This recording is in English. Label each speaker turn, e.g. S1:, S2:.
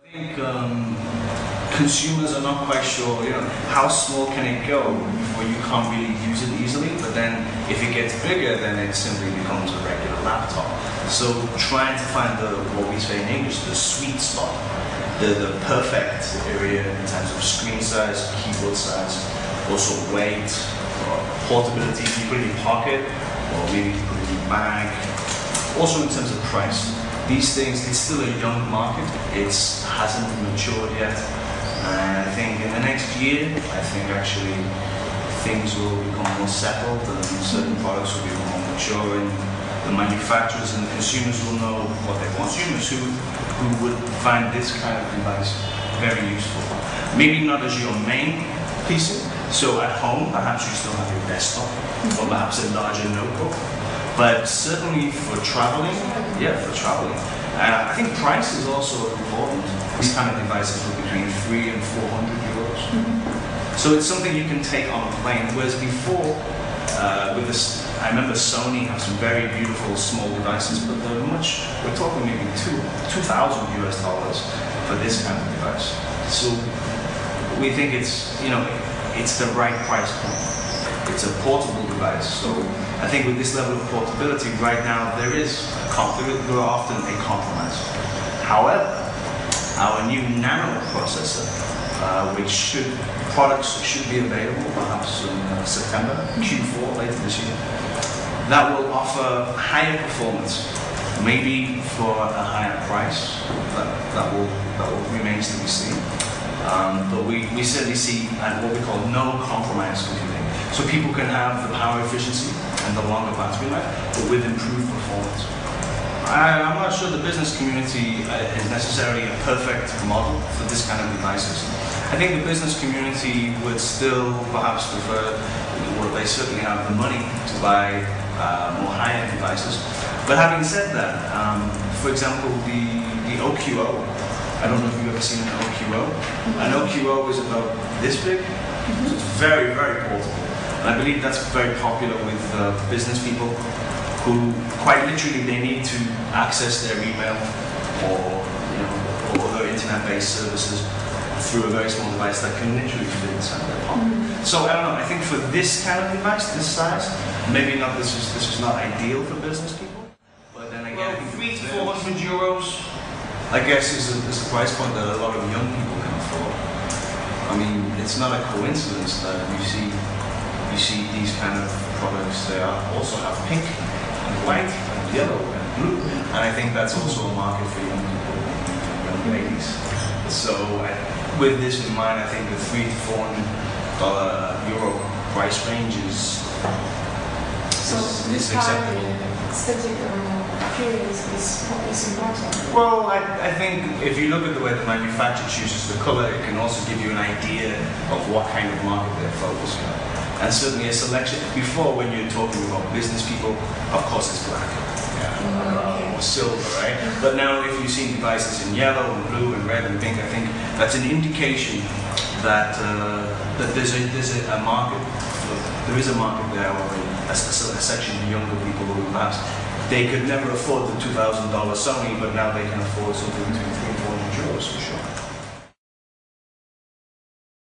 S1: I think consumers are not quite sure, how small can it go before you can't really use it easily, but then if it gets bigger, then it simply becomes a regular laptop. So trying to find what we say in English, the sweet spot, the perfect area in terms of screen size, keyboard size, also weight, portability, if you put it in your pocket, or maybe you put it in your bag. Also in terms of price. These things, it's still a young market, it hasn't matured yet. And I think in the next year, actually things will become more settled and certain products will become more mature and the manufacturers and the consumers will know what they want. Consumers who would find this kind of device very useful. Maybe not as your main PC, so at home perhaps you still have your desktop or perhaps a larger notebook. But certainly for traveling, I think price is also important. These kind of devices are between 300 and 400 euros. So it's something you can take on a plane. Whereas before, with this, I remember Sony have some very beautiful small devices, but they're we're talking maybe $2,000 for this kind of device. So we think it's the right price point. It's a portable device, so I think with this level of portability right now there are often a compromise. However, our new nano processor, products should be available perhaps in September, Q4 later this year, that will offer higher performance, maybe for a higher price. That will remains to be seen. But we certainly see what we call no compromise computing. So people can have the power efficiency and the longer battery life, but with improved performance. I'm not sure the business community is necessarily a perfect model for this kind of devices. I think the business community would still perhaps prefer, well, they certainly have the money to buy more high-end devices. But having said that, for example, the OQO, I don't know if you've ever seen an OQO. An OQO is about this big, so it's very, very portable. And I believe that's very popular with business people who, quite literally, they need to access their email or other internet-based services through a very small device that can literally fit inside their pocket. So I don't know. I think for this kind of device, this size, maybe not. This is not ideal for business people. But then again, 300 to 400 euros, I guess, is a price point that a lot of young people can afford. I mean, it's not a coincidence that you see these kind of products. They also have pink and white and yellow and blue, and I think that's also a market for young people, young ladies. So with this in mind, I think the $300 to $400 price range is acceptable.
S2: Aesthetic appearance is important.
S1: Well, I think if you look at the way the manufacturer chooses the color, it can also give you an idea of what kind of market they're focusing on. And certainly a selection. Before, when you're talking about business people, of course it's black, or silver, right? But now if you've seen devices in yellow and blue and red and pink, I think that's an indication that there's a market. There is a market there, or a section of younger people who perhaps they could never afford the $2,000 Sony, but now they can afford something between 300 and 400 euros for sure.